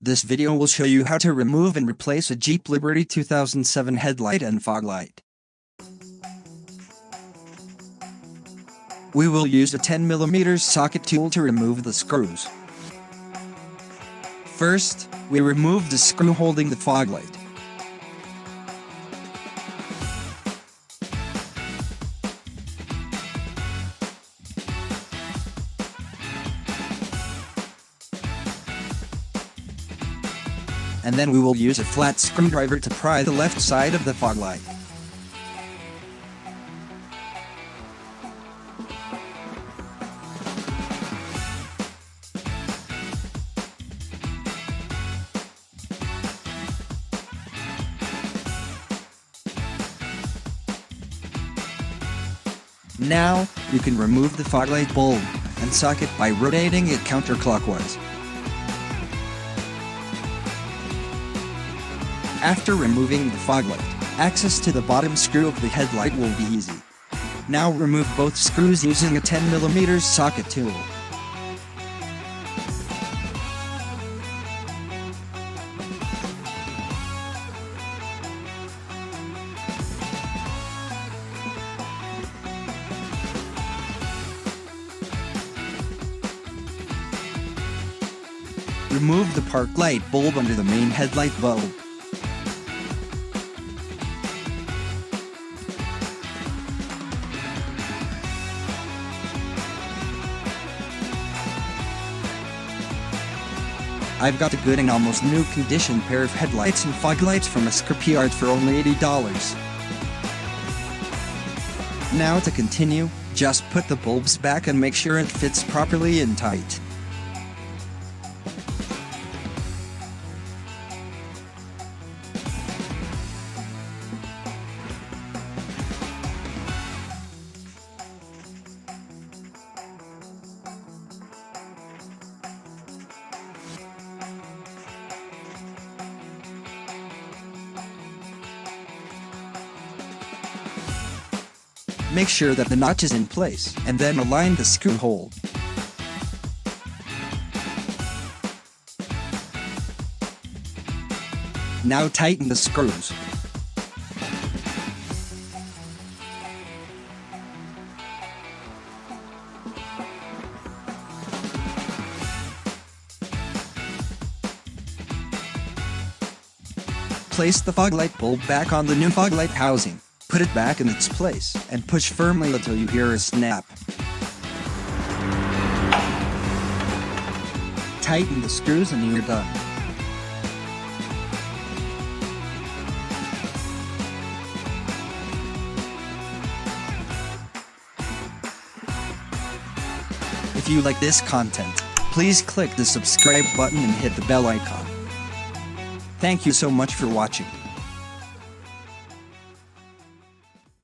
This video will show you how to remove and replace a Jeep Liberty 2007 headlight and fog light. We will use a 10mm socket tool to remove the screws. First, we remove the screw holding the fog light. And then we will use a flat screwdriver to pry the left side of the fog light. Now, you can remove the fog light bulb and socket by rotating it counterclockwise. After removing the fog light, access to the bottom screw of the headlight will be easy. Now remove both screws using a 10mm socket tool. Remove the park light bulb under the main headlight bulb. I've got a good and almost new condition pair of headlights and fog lights from a scrapyard for only $80. Now to continue, just put the bulbs back and make sure it fits properly and tight. Make sure that the notch is in place, and then align the screw hole. Now tighten the screws. Place the fog light bulb back on the new fog light housing. Put it back in its place, and push firmly until you hear a snap. Tighten the screws and you're done. If you like this content, please click the subscribe button and hit the bell icon. Thank you so much for watching.